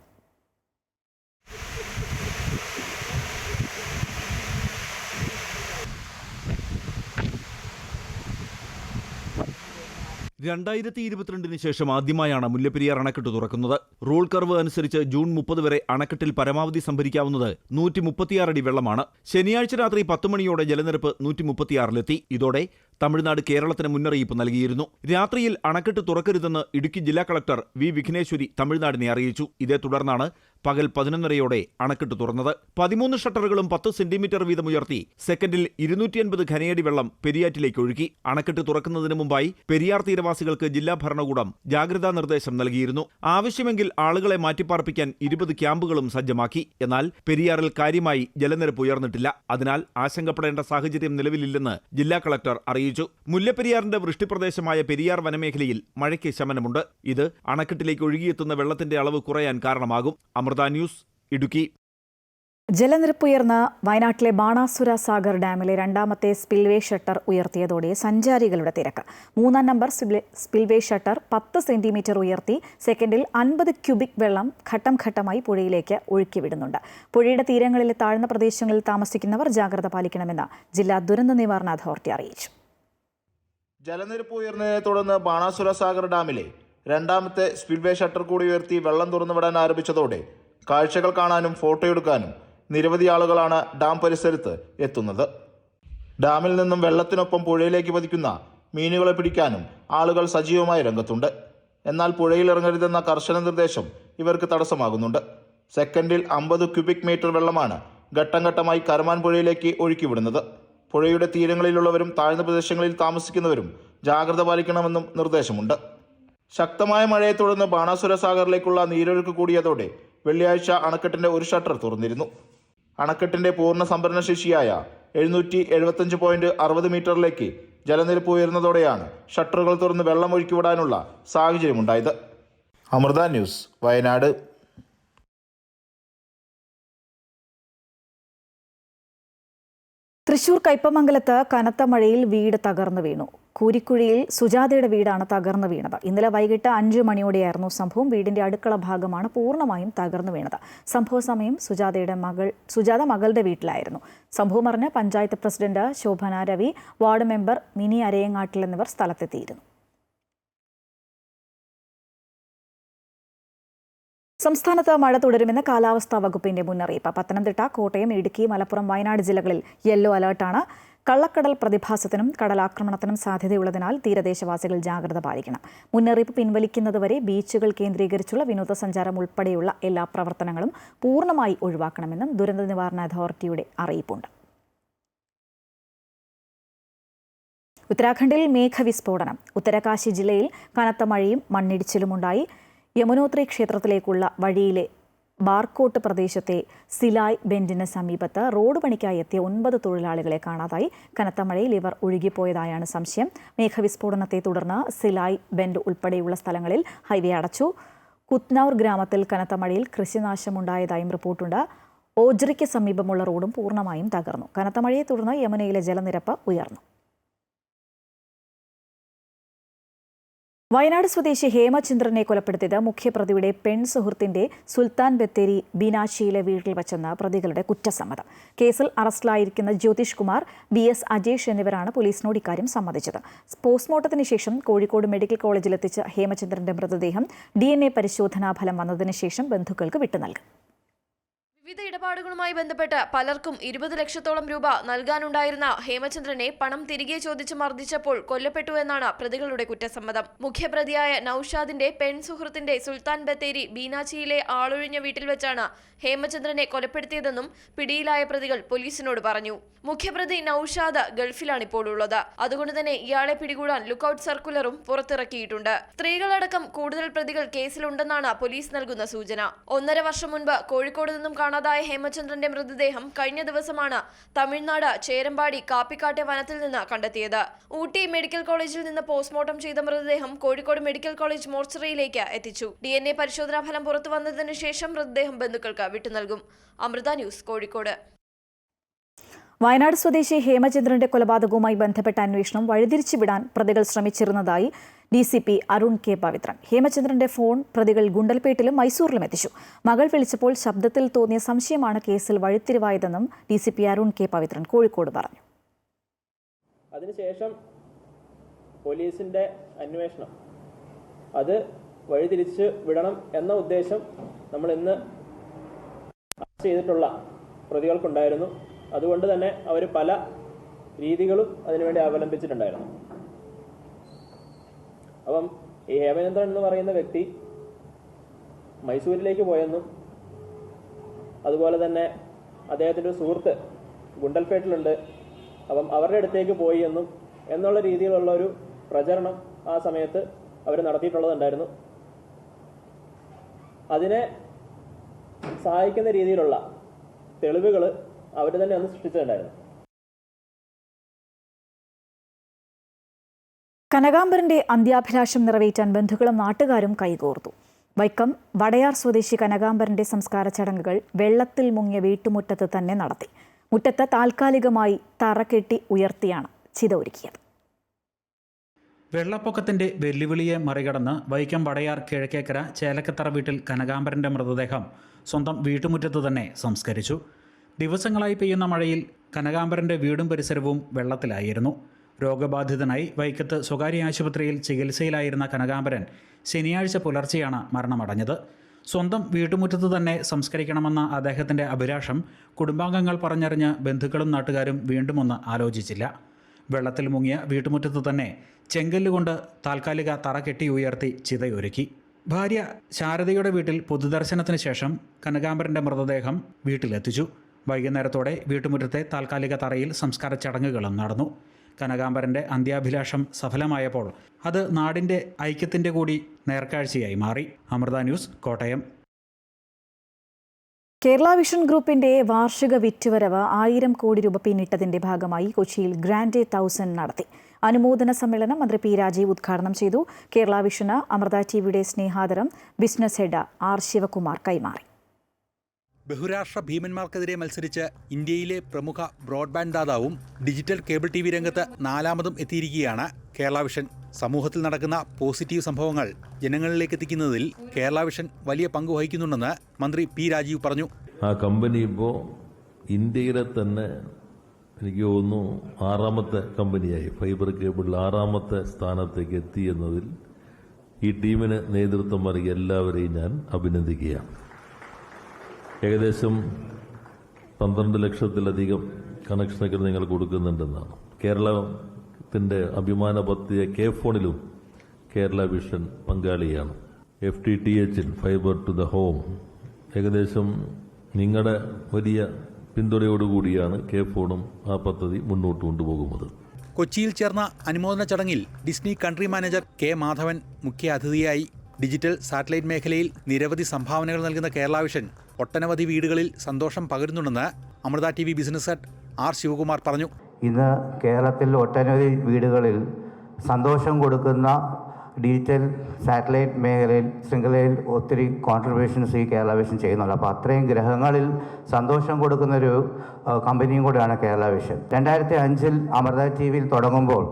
ശേഷം ആദ്യമായാണ് മുല്ലപ്പെരിയാർ അണക്കെട്ട് തുറക്കുന്നത്. റൂൾ കർവ് അനുസരിച്ച് ജൂൺ 30 വരെ അണക്കെട്ടിൽ പരമാവധി സംഭരിക്കാവുന്നത് 136 അടി വെള്ളമാണ്. ശനിയാഴ്ച രാത്രി 10 മണിയോടെ ജലനിരപ്പ് 136-ലെത്തി. ഇതോടെ തമിഴ്നാട് കേരളത്തിന് മുന്നറിയിപ്പ് നൽകിയിരുന്നു. രാത്രിയിൽ അണക്കെട്ട് തുറക്കരുതെന്ന് ഇടുക്കി ജില്ലാ കളക്ടർ V. വിഘ്നേശ്വരി തമിഴ്നാടിനെ അറിയിച്ചു. ഇതേ തുടർന്നാണ് പകൽ 11:30യോടെ അണക്കെട്ട് തുറന്നത്. 13 ഷട്ടറുകളും 10 സെന്റിമീറ്റർ വീതം ഉയർത്തി സെക്കൻഡിൽ 250 ഘനയടി വെള്ളം പെരിയാറ്റിലേക്ക് ഒഴുക്കി. അണക്കെട്ട് തുറക്കുന്നതിന് മുമ്പായി പെരിയാർ തീരവാസികൾക്ക് ജില്ലാ ഭരണകൂടം ജാഗ്രതാ നിർദ്ദേശം നൽകിയിരുന്നു. ആവശ്യമെങ്കിൽ ആളുകളെ മാറ്റിപ്പാർപ്പിക്കാൻ 20 ക്യാമ്പുകളും സജ്ജമാക്കി. എന്നാൽ പെരിയാറിൽ കാര്യമായി ജലനിരപ്പ് ഉയർന്നിട്ടില്ല. അതിനാൽ ആശങ്കപ്പെടേണ്ട സാഹചര്യം നിലവിലില്ലെന്ന് ജില്ലാ കളക്ടർ അറിയിച്ചു. മുല്ലപ്പെരിയാറിന്റെ വൃഷ്ടിപ്രദേശമായ പെരിയാർ വനമേഖലയിൽ മഴയ്ക്ക് ശമനമുണ്ട്. ഇത് അണക്കെട്ടിലേക്ക് ഒഴുകിയെത്തുന്ന വെള്ളത്തിന്റെ അളവ് കുറയാൻ കാരണമാകും. അമൃത ന്യൂസ്, ഇടുക്കി. ജലനിരപ്പ് ഉയർന്ന് വയനാട്ടിലെ ബാണാസുര സാഗർ ഡാമിലെ രണ്ടാമത്തെ സ്പിൽവേ ഷട്ടർ ഉയർത്തിയതോടെ സഞ്ചാരികളുടെ തിരക്ക്. 3-ാം നമ്പർ സ്പിൽവേ ഷട്ടർ 10 സെന്റിമീറ്റർ ഉയർത്തി സെക്കൻഡിൽ 50 ക്യൂബിക് വെള്ളം ഘട്ടം ഘട്ടമായി പുഴയിലേക്ക് ഒഴുക്കിവിടുന്നുണ്ട്. പുഴയുടെ തീരങ്ങളിലെ താഴ്ന്ന പ്രദേശങ്ങളിൽ താമസിക്കുന്നവർ ജാഗ്രത പാലിക്കണമെന്ന് ജില്ലാ ദുരന്ത നിവാരണ അതോറിറ്റി അറിയിച്ചു. ജലനിരപ്പ് ഉയർന്നതിനെ തുടർന്ന് ബാണാസുര സാഗർ ഡാമിലെ രണ്ടാമത്തെ സ്പിൽവേ ഷട്ടർ കൂടി ഉയർത്തി വെള്ളം തുറന്നുവിടാൻ ആരംഭിച്ചതോടെ കാഴ്ചകൾ കാണാനും ഫോട്ടോയെടുക്കാനും നിരവധി ആളുകളാണ് ഡാം പരിസരത്ത് എത്തുന്നത്. ഡാമിൽ നിന്നും വെള്ളത്തിനൊപ്പം പുഴയിലേക്ക് പതിക്കുന്ന മീനുകളെ പിടിക്കാനും ആളുകൾ സജീവമായി രംഗത്തുണ്ട്. എന്നാൽ പുഴയിൽ ഇറങ്ങരുതെന്ന കർശന നിർദ്ദേശം ഇവർക്ക് തടസ്സമാകുന്നുണ്ട്. സെക്കൻഡിൽ 50 ക്യൂബിക് മീറ്റർ വെള്ളമാണ് ഘട്ടം ഘട്ടമായി കരമാൻ പുഴയിലേക്ക് ഒഴുക്കിവിടുന്നത്. പുഴയുടെ തീരങ്ങളിലുള്ളവരും താഴ്ന്ന പ്രദേശങ്ങളിൽ താമസിക്കുന്നവരും ജാഗ്രത പാലിക്കണമെന്നും നിർദ്ദേശമുണ്ട്. ശക്തമായ മഴയെ തുടർന്ന് ബാണാസുര സാഗറിലേക്കുള്ള നീരൊഴുക്ക് കൂടിയതോടെ വെള്ളിയാഴ്ച അണക്കെട്ടിന്റെ ഒരു ഷട്ടർ തുറന്നിരുന്നു. അണക്കെട്ടിന്റെ പൂർണ്ണ സംഭരണശേഷിയായ 775.60 മീറ്ററിലേക്ക് ജലനിരപ്പ് ഉയർന്നതോടെയാണ് ഷട്ടറുകൾ തുറന്ന് വെള്ളം ഒഴുക്കിവിടാനുള്ള സാഹചര്യമുണ്ടായത്. അമൃത ന്യൂസ്, വയനാട്. തൃശൂർ കയ്പമംഗലത്ത് കനത്ത മഴയിൽ വീട് തകർന്നു വീണു. കൂരിക്കുഴിയിൽ സുജാതയുടെ വീടാണ് തകർന്നു വീണത്. ഇന്നലെ വൈകിട്ട് 5 മണിയോടെയായിരുന്നു സംഭവം. വീടിന്റെ അടുക്കള ഭാഗമാണ് പൂർണ്ണമായും തകർന്നു വീണത്. സംഭവ സമയം സുജാത മകളുടെ വീട്ടിലായിരുന്നു. സംഭവം അറിഞ്ഞ panchayat president Shobhana Ravi, ward member Mini അരയങ്ങാട്ടിൽ എന്നിവർ സ്ഥലത്തെത്തിയിരുന്നു. സംസ്ഥാനത്ത് മഴ തുടരുമെന്ന് കാലാവസ്ഥാ വകുപ്പിന്റെ മുന്നറിയിപ്പ്. പത്തനംതിട്ട, കോട്ടയം, ഇടുക്കി, മലപ്പുറം, വയനാട് ജില്ലകളിൽ യെല്ലോ അലർട്ടാണ്. കള്ളക്കടൽ പ്രതിഭാസത്തിനും കടലാക്രമണത്തിനും സാധ്യതയുള്ളതിനാൽ തീരദേശവാസികൾ ജാഗ്രത പാലിക്കണം. മുന്നറിയിപ്പ് പിൻവലിക്കുന്നതുവരെ ബീച്ചുകൾ കേന്ദ്രീകരിച്ചുള്ള വിനോദസഞ്ചാരം ഉൾപ്പെടെയുള്ള എല്ലാ പ്രവർത്തനങ്ങളും പൂർണ്ണമായി ഒഴിവാക്കണമെന്നും ദുരന്ത നിവാരണ അതോറിറ്റിയുടെ അറിയിപ്പുണ്ട്. ഉത്തരാഖണ്ഡിൽ മേഘവിസ്ഫോടനം. ഉത്തരകാശി ജില്ലയിൽ കനത്ത മഴയും മണ്ണിടിച്ചിലുമുണ്ടായി. യമുനോത്രി ക്ഷേത്രത്തിലേക്കുള്ള വഴിയിലെ ബാർക്കോട്ട് പ്രദേശത്തെ സിലായ് ബെൻഡിന് സമീപത്ത് റോഡ് പണിക്കായി എത്തിയ 9 തൊഴിലാളികളെ കാണാതായി. കനത്ത മഴയിൽ ഇവർ ഒഴുകിപ്പോയതായാണ് സംശയം. മേഘവിസ്ഫോടനത്തെ തുടർന്ന് സിലായ് ബെൻഡ് ഉൾപ്പെടെയുള്ള സ്ഥലങ്ങളിൽ ഹൈവേ അടച്ചു. കുത്നൌർ ഗ്രാമത്തിൽ കനത്ത മഴയിൽ കൃഷിനാശമുണ്ടായതായും റിപ്പോർട്ടുണ്ട്. ഓജ്രിക്ക് സമീപമുള്ള റോഡും പൂർണ്ണമായും തകർന്നു. കനത്ത മഴയെ തുടർന്ന് യമുനയിലെ ജലനിരപ്പ് ഉയർന്നു. വയനാട് സ്വദേശി ഹേമചന്ദ്രനെ കൊലപ്പെടുത്തിയത് മുഖ്യപ്രതിയുടെ സുഹൃത്തിന്റെ സുൽത്താൻ ബത്തേരി ബീനാശിയിലെ വീട്ടിൽ വച്ചെന്ന് പ്രതികളുടെ കുറ്റസമ്മതം. കേസിൽ അറസ്റ്റിലായിരിക്കുന്ന ജ്യോതിഷ് കുമാർ, BS അജേഷ് എന്നിവരാണ് പോലീസിനോട് ഇക്കാര്യം സമ്മതിച്ചത്. പോസ്റ്റ്മോർട്ടത്തിന് ശേഷം കോഴിക്കോട് മെഡിക്കൽ കോളേജിലെത്തിച്ച ഹേമചന്ദ്രന്റെ മൃതദേഹം DNA പരിശോധനാ ഫലം വന്നതിന് ശേഷം ബന്ധുക്കൾക്ക് വിട്ടുനൽകും. വിവിധ ഇടപാടുകളുമായി ബന്ധപ്പെട്ട് പലർക്കും 20 ലക്ഷത്തോളം രൂപ നൽകാനുണ്ടായിരുന്ന ഹേമചന്ദ്രനെ പണം തിരികെ ചോദിച്ച് മർദ്ദിച്ചപ്പോൾ കൊല്ലപ്പെട്ടു എന്നാണ് പ്രതികളുടെ കുറ്റസമ്മതം. മുഖ്യപ്രതിയായ നൌഷാദിന്റെ സുഹൃത്തിന്റെ സുൽത്താൻ ബത്തേരി ബീനാച്ചിയിലെ ആളൊഴിഞ്ഞ വീട്ടിൽ വെച്ചാണ് ഹേമചന്ദ്രനെ കൊലപ്പെടുത്തിയതെന്നും പിടിയിലായ പ്രതികൾ പോലീസിനോട് പറഞ്ഞു. മുഖ്യപ്രതി നൌഷാദ് ഗൾഫിലാണ് ഇപ്പോൾ ഉള്ളത്. അതുകൊണ്ട് തന്നെ ഇയാളെ പിടികൂടാൻ ലുക്കൌട്ട് സർക്കുലറും പുറത്തിറക്കിയിട്ടുണ്ട്. സ്ത്രീകളടക്കം കൂടുതൽ പ്രതികൾ കേസിലുണ്ടെന്നാണ് പോലീസ് നൽകുന്ന സൂചന. 1.5 വർഷം മുൻപ് കോഴിക്കോട് നിന്നും കാണാതായ ഹേമചന്ദ്രന്റെ മൃതദേഹം കഴിഞ്ഞ ദിവസമാണ് തമിഴ്നാട് ചേരമ്പാടി കാപ്പിക്കാട്ടെ വനത്തിൽ നിന്ന് കണ്ടെത്തിയത്. ഊട്ടി മെഡിക്കൽ കോളേജിൽ നിന്ന് പോസ്റ്റ്മോർട്ടം ചെയ്ത മൃതദേഹം കോഴിക്കോട് മെഡിക്കൽ കോളേജ് മോർച്ചറിയിലേക്ക് എത്തിച്ചു. DNA പരിശോധനാ ഫലം പുറത്തു വന്നതിന് ശേഷം മൃതദേഹം ബന്ധുക്കൾക്ക് വിട്ടുനൽകും. അമൃത ന്യൂസ്, കോഴിക്കോട്. വയനാട് സ്വദേശി ഹേമചന്ദ്രന്റെ കൊലപാതകവുമായി ബന്ധപ്പെട്ട അന്വേഷണം വഴിതിരിച്ചുവിടാൻ പ്രതികൾ ശ്രമിച്ചിരുന്നതായി DCP അരുൺ K. പവിത്രൻ. ഹേമചന്ദ്രന്റെ ഫോൺ പ്രതികൾ ഗുണ്ടൽപേട്ടിലും മൈസൂരിലും എത്തിച്ചു. മകൾ വിളിച്ചപ്പോൾ ശബ്ദത്തിൽ തോന്നിയ സംശയമാണ് കേസിൽ വഴിത്തിരിവായതെന്നും DCP അരുൺ K. പവിത്രൻ കോഴിക്കോട് പറഞ്ഞു. അതിനുശേഷം പോലീസിന്റെ അന്വേഷണം അത് വഴിതിരിച്ച് വിടണം എന്ന ഉദ്ദേശം നമ്മൾ ഇന്ന് അറസ്റ്റ് ചെയ്തിട്ടുള്ള പ്രതികൾക്കുണ്ടായിരുന്നു. അതുകൊണ്ട് തന്നെ അവർ പല രീതികളും അതിനുവേണ്ടി അവലംബിച്ചിട്ടുണ്ടായിരുന്നു. അപ്പം ഈ ഹേമചന്ദ്രൻ എന്ന് പറയുന്ന വ്യക്തി മൈസൂരിലേക്ക് പോയെന്നും അതുപോലെ തന്നെ അദ്ദേഹത്തിൻ്റെ ഒരു സുഹൃത്ത് ഗുണ്ടൽപേട്ടിലുണ്ട്, അപ്പം അവരുടെ അടുത്തേക്ക് പോയി എന്നും എന്നുള്ള രീതിയിലുള്ള ഒരു പ്രചരണം ആ സമയത്ത് അവർ നടത്തിയിട്ടുള്ളതുണ്ടായിരുന്നു. അതിനെ സഹായിക്കുന്ന രീതിയിലുള്ള തെളിവുകൾ അവർ തന്നെ അന്ന് സൃഷ്ടിച്ചിട്ടുണ്ടായിരുന്നു. കനകാംബരന്റെ അന്ത്യാഭിലാഷം നിറവേറ്റാൻ ബന്ധുക്കളും നാട്ടുകാരും കൈകോർത്തു. വൈക്കം വടയാർ സ്വദേശി കനകാംബരന്റെ സംസ്കാര ചടങ്ങുകൾ വെള്ളത്തിൽ മുങ്ങിയ വീട്ടുമുറ്റത്ത് തന്നെ നടത്തി. മുറ്റത്ത് താൽക്കാലികമായി തറകെട്ടി ഉയർത്തിയാണ് ചിത ഒരുക്കിയത്. വെള്ളപ്പൊക്കത്തിന്റെ വെല്ലുവിളിയെ മറികടന്ന് വൈക്കം വടയാർ കിഴക്കേക്കര ചേലക്കത്തറ വീട്ടിൽ കനകാംബരന്റെ മൃതദേഹം സ്വന്തം വീട്ടുമുറ്റത്ത് തന്നെ സംസ്കരിച്ചു. ദിവസങ്ങളായി പെയ്യുന്ന മഴയിൽ കനകാംബരന്റെ വീടും പരിസരവും വെള്ളത്തിലായിരുന്നു. രോഗബാധിതനായി വൈക്കത്ത് സ്വകാര്യ ആശുപത്രിയിൽ ചികിത്സയിലായിരുന്ന കനകാംബരൻ ശനിയാഴ്ച പുലർച്ചെയാണ് മരണമടഞ്ഞത്. സ്വന്തം വീട്ടുമുറ്റത്ത് തന്നെ സംസ്കരിക്കണമെന്ന അദ്ദേഹത്തിൻ്റെ അഭിലാഷം കുടുംബാംഗങ്ങൾ പറഞ്ഞറിഞ്ഞ് ബന്ധുക്കളും നാട്ടുകാരും വീണ്ടും ഒന്ന് ആലോചിച്ചില്ല. വെള്ളത്തിൽ മുങ്ങിയ വീട്ടുമുറ്റത്ത് തന്നെ ചെങ്കല്ലുകൊണ്ട് താൽക്കാലിക തറ കെട്ടി ഉയർത്തി ചിതയൊരുക്കി. ഭാര്യ ശാരദയുടെ വീട്ടിൽ പൊതുദർശനത്തിന് ശേഷം കനകാംബരന്റെ മൃതദേഹം വീട്ടിലെത്തിച്ചു. വൈകുന്നേരത്തോടെ വീട്ടുമുറ്റത്തെ താൽക്കാലിക തറയിൽ സംസ്കാര ചടങ്ങുകളും നടന്നു. കനകാംബരന്റെ അന്ത്യാഭിലാഷം സഫലമായപ്പോൾ അത് നാടിൻ്റെ ഐക്യത്തിൻ്റെ കൂടി നേർക്കാഴ്ചയായി മാറി. അമൃത ന്യൂസ്, കോട്ടയം. കേരള വിഷൻ ഗ്രൂപ്പിന്റെ വാർഷിക വിറ്റുവരവ് 1000 കോടി രൂപ പിന്നിട്ടതിന്റെ ഭാഗമായി കൊച്ചിയിൽ ഗ്രാൻഡ് 1000 നടത്തി. അനുമോദന സമ്മേളനം മന്ത്രി P. രാജീവ് ഉദ്ഘാടനം ചെയ്തു. കേരള വിഷന് അമൃത TVയുടെ സ്നേഹാദരം ബിസിനസ് ഹെഡ് R. ശിവകുമാർ കൈമാറി. ബഹുരാഷ്ട്ര ഭീമന്മാർക്കെതിരെ മത്സരിച്ച് ഇന്ത്യയിലെ പ്രമുഖ ബ്രോഡ്ബാൻഡ് ദാതാവും ഡിജിറ്റൽ കേബിൾ TV രംഗത്ത് 4ാമതും എത്തിയിരിക്കുകയാണ് കേരള വിഷൻ. സമൂഹത്തിൽ നടക്കുന്ന പോസിറ്റീവ് സംഭവങ്ങൾ ജനങ്ങളിലേക്ക് എത്തിക്കുന്നതിൽ കേരള വിഷൻ വലിയ പങ്ക് വഹിക്കുന്നുണ്ടെന്ന് മന്ത്രി P. രാജീവ് പറഞ്ഞു. ആ കമ്പനി ഇപ്പോൾ ഇന്ത്യയിലെ തന്നെ എനിക്ക് തോന്നുന്നു 6ാമത്തെ കമ്പനിയായി ഫൈബർ കേബിളിൽ 6ാമത്തെ സ്ഥാനത്തേക്ക് എത്തി എന്നതിൽ ഈ ടീമിന് നേതൃത്വം നൽകിയ എല്ലാവരെയും ഞാൻ അഭിനന്ദിക്കുകയാണ്. ഏകദേശം 12 ലക്ഷത്തിലധികം കണക്ഷനുകൾ നിങ്ങൾ കൊടുക്കുന്നുണ്ടെന്നാണ്. കേരളത്തിന്റെ അഭിമാന പദ്ധതിയായ K-ഫോണിലും കേരള വിഷൻ പങ്കാളിയാണ്. FTTH fibre to the home ഏകദേശം നിങ്ങളുടെ വലിയ പിന്തുണയോടുകൂടിയാണ് K-ഫോണും ആ പദ്ധതി മുന്നോട്ട് കൊണ്ടുപോകുന്നത്. കൊച്ചിയിൽ ചേർന്ന അനുമോദന ചടങ്ങിൽ Disney country manager K. Madhavan മുഖ്യ അതിഥിയായി. ഡിജിറ്റൽ സാറ്റലൈറ്റ് മേഖലയിൽ നിരവധി സംഭാവനകൾ നൽകുന്ന കേരള വിഷൻ ഒട്ടനവധി വീടുകളിൽ സന്തോഷം പകരുന്നുണ്ടെന്ന് Amrita TV business head R. Sivakumar പറഞ്ഞു. ഇന്ന് കേരളത്തിൽ ഒട്ടനവധി വീടുകളിൽ സന്തോഷം കൊടുക്കുന്ന ഡിജിറ്റൽ സാറ്റലൈറ്റ് മേഖലയിൽ ശൃംഖലയിൽ ഒത്തിരി കോൺട്രിബ്യൂഷൻസ് ഈ കേരള വിഷൻ ചെയ്യുന്നുണ്ട്. അപ്പോൾ അത്രയും ഗ്രഹങ്ങളിൽ സന്തോഷം കൊടുക്കുന്നൊരു കമ്പനിയും കൂടെയാണ് കേരള വിഷൻ. 2005 അമൃത TVയിൽ തുടങ്ങുമ്പോൾ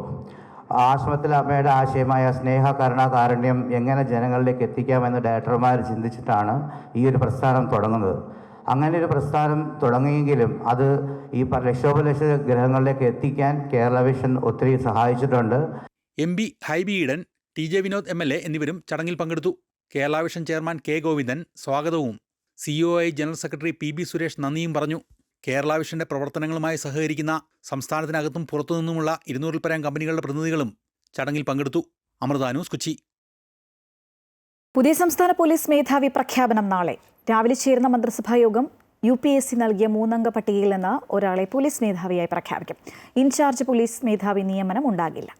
ആശ്രമത്തിലെ അമ്മയുടെ ആശയമായ സ്നേഹ കരുണ കാരുണ്യം എങ്ങനെ ജനങ്ങളിലേക്ക് എത്തിക്കാമെന്ന് ഡയറക്ടർമാർ ചിന്തിച്ചിട്ടാണ് ഈ ഒരു പ്രസ്ഥാനം തുടങ്ങുന്നത്. അങ്ങനെ ഒരു പ്രസ്ഥാനം തുടങ്ങിയെങ്കിലും അത് ഈ ലക്ഷോപലക്ഷ ഗ്രഹങ്ങളിലേക്ക് എത്തിക്കാൻ കേരള വിഷൻ ഒത്തിരി സഹായിച്ചിട്ടുണ്ട്. MP Hibi Eden, TJ Vinod MLA എന്നിവരും ചടങ്ങിൽ പങ്കെടുത്തു. Kerala vision chairman K. Govindan സ്വാഗതവും COI general secretary PB Suresh നന്ദിയും പറഞ്ഞു. കേരള വിഷന്റെ പ്രവർത്തനങ്ങളുമായി സഹകരിക്കുന്ന സംസ്ഥാനത്തിനകത്തും പുറത്തുനിന്നുമുള്ള 200-ൽ പരം കമ്പനികളുടെ പ്രതിനിധികളും ചടങ്ങിൽ പങ്കെടുത്തു. അമൃത ന്യൂസ്, കൊച്ചി. പുതിയ സംസ്ഥാന പോലീസ് മേധാവി പ്രഖ്യാപനം നാളെ. രാവിലെ ചേരുന്ന മന്ത്രിസഭാ യോഗം UPSC നൽകിയ 3-അംഗ പട്ടികയിൽ നിന്ന് ഒരാളെ പോലീസ് മേധാവിയായി പ്രഖ്യാപിക്കും. ഇൻചാർജ് പോലീസ് മേധാവി നിയമനം ഉണ്ടാകില്ല.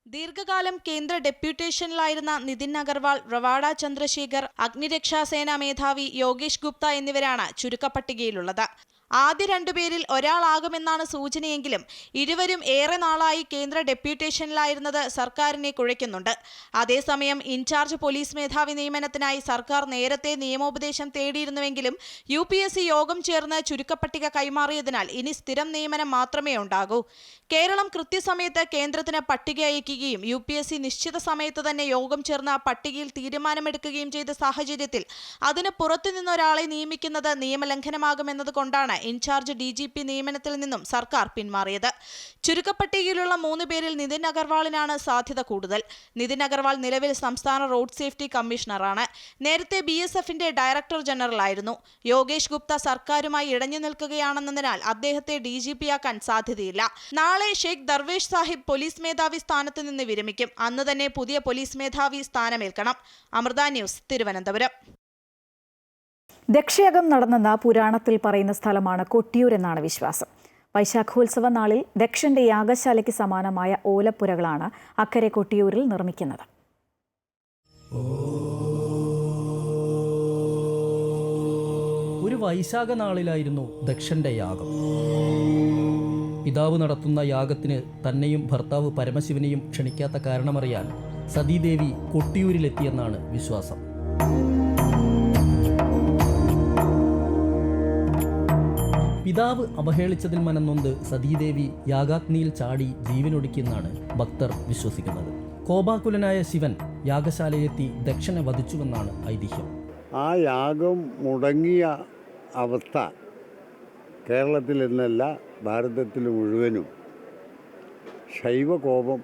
ദീർഘകാലം കേന്ദ്ര ഡെപ്യൂട്ടേഷനിലായിരുന്ന നിതിൻ അഗർവാൾ, റവാഡ ചന്ദ്രശേഖർ, അഗ്നിരക്ഷാസേനാ മേധാവി യോഗേഷ് ഗുപ്ത എന്നിവരാണ് ചുരുക്കപ്പട്ടികയിലുള്ളത്. ആദ്യ 2 പേരിൽ ഒരാളാകുമെന്നാണ് സൂചനയെങ്കിലും ഇരുവരും ഏറെ നാളായി കേന്ദ്ര ഡെപ്യൂട്ടേഷനിലായിരുന്നത് സർക്കാരിനെ കുഴയ്ക്കുന്നുണ്ട്. അതേസമയം ഇൻചാർജ് പോലീസ് മേധാവി നിയമനത്തിനായി സർക്കാർ നേരത്തെ നിയമോപദേശം തേടിയിരുന്നുവെങ്കിലും UPSC യോഗം ചേർന്ന് ചുരുക്കപ്പട്ടിക കൈമാറിയതിനാൽ ഇനി സ്ഥിരം നിയമനം മാത്രമേ ഉണ്ടാകൂ. കേരളം കൃത്യസമയത്ത് കേന്ദ്രത്തിന് പട്ടിക അയക്കുകയും UPSC നിശ്ചിത സമയത്ത് തന്നെ യോഗം ചേർന്ന് പട്ടികയിൽ തീരുമാനമെടുക്കുകയും ചെയ്ത സാഹചര്യത്തിൽ അതിന് പുറത്തുനിന്നൊരാളെ നിയമിക്കുന്നത് നിയമലംഘനമാകുമെന്നതുകൊണ്ടാണ് ഇൻചാർജ് DGP നിയമനത്തിൽ നിന്നും സർക്കാർ പിന്മാറിയത്. ചുരുക്കപ്പട്ടികയിലുള്ള 3 പേരിൽ നിതിൻ അഗർവാളിനാണ് സാധ്യത കൂടുതൽ. നിതിൻ അഗർവാൾ നിലവിൽ സംസ്ഥാന റോഡ് സേഫ്റ്റി കമ്മീഷണറാണ്. നേരത്തെ BSFന്റെ ഡയറക്ടർ ജനറൽ ആയിരുന്നു. യോഗേഷ് ഗുപ്ത സർക്കാരുമായി ഇടഞ്ഞു നിൽക്കുകയാണെന്നതിനാൽ അദ്ദേഹത്തെ DGP ആക്കാൻ സാധ്യതയില്ല. നാളെ ഷെയ്ഖ് ദർവേഷ് സാഹിബ് പോലീസ് മേധാവി സ്ഥാനത്ത് നിന്ന് വിരമിക്കും. അന്ന് തന്നെ പുതിയ പോലീസ് മേധാവി സ്ഥാനമേൽക്കണം. അമൃത ന്യൂസ്, തിരുവനന്തപുരം. ദക്ഷയകം നടന്നെന്ന പുരാണത്തിൽ പറയുന്ന സ്ഥലമാണ് കൊട്ടിയൂർ എന്നാണ് വിശ്വാസം. വൈശാഖോത്സവ നാളിൽ ദക്ഷന്റെ യാഗശാലയ്ക്ക് സമാനമായ ഓലപ്പുരകളാണ് അക്കരെ കൊട്ടിയൂരിൽ നിർമ്മിക്കുന്നത്. ഒരു വൈശാഖ നാളിലായിരുന്നു ദക്ഷന്റെ യാഗം. പിതാവ് നടത്തുന്ന യാഗത്തിന് തന്നെയും ഭർത്താവ് പരമശിവനെയും ക്ഷണിക്കാത്ത കാരണമറിയാൻ സതീദേവി കൊട്ടിയൂരിലെത്തിയെന്നാണ് വിശ്വാസം. പിതാവ് അവഹേളിച്ചതിൽ മനംനൊന്ത് സതീദേവി യാഗാഗ്നിയിൽ ചാടി ജീവനൊടുക്കിയെന്നാണ് ഭക്തർ വിശ്വസിക്കുന്നത്. കോപാകുലനായ ശിവൻ യാഗശാലയെത്തി ദക്ഷനെ വധിച്ചുവെന്നാണ് ഐതിഹ്യം. ആ യാഗം മുടങ്ങിയ അവസ്ഥ കേരളത്തിൽ എന്നല്ല ഭാരതത്തിൽ മുഴുവനും ശൈവകോപം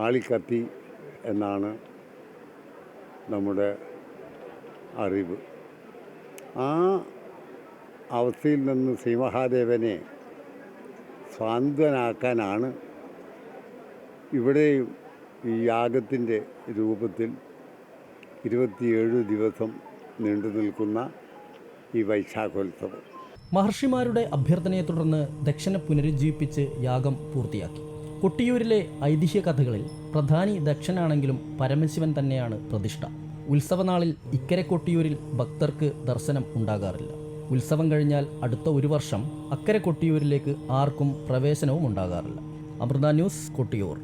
ആളിക്കത്തി എന്നാണ് നമ്മുടെ അറിവ്. ആ അവസ്ഥയിൽ നിന്ന് ശ്രീമഹാദേവനെ സ്വാന്തനാക്കാനാണ് ഇവിടെ ഈ യാഗത്തിൻ്റെ രൂപത്തിൽ 27 ദിവസം നീണ്ടു നിൽക്കുന്ന ഈ വൈശാഖോത്സവം. മഹർഷിമാരുടെ അഭ്യർത്ഥനയെ തുടർന്ന് ദക്ഷനെ പുനരുജ്ജീവിപ്പിച്ച് യാഗം പൂർത്തിയാക്കി. കൊട്ടിയൂരിലെ ഐതിഹ്യ കഥകളിൽ പ്രധാനി ദക്ഷനാണെങ്കിലും പരമശിവൻ തന്നെയാണ് പ്രതിഷ്ഠ. ഉത്സവനാളിൽ ഇക്കരെ കൊട്ടിയൂരിൽ ഭക്തർക്ക് ദർശനം ഉണ്ടാകാറില്ല. ഉത്സവം കഴിഞ്ഞാൽ അടുത്ത 1 വർഷം അക്കരെ കൊട്ടിയൂരിലേക്ക് ആർക്കും പ്രവേശനവും ഉണ്ടാകാറില്ല. അമൃത ന്യൂസ്, കൊട്ടിയൂർ.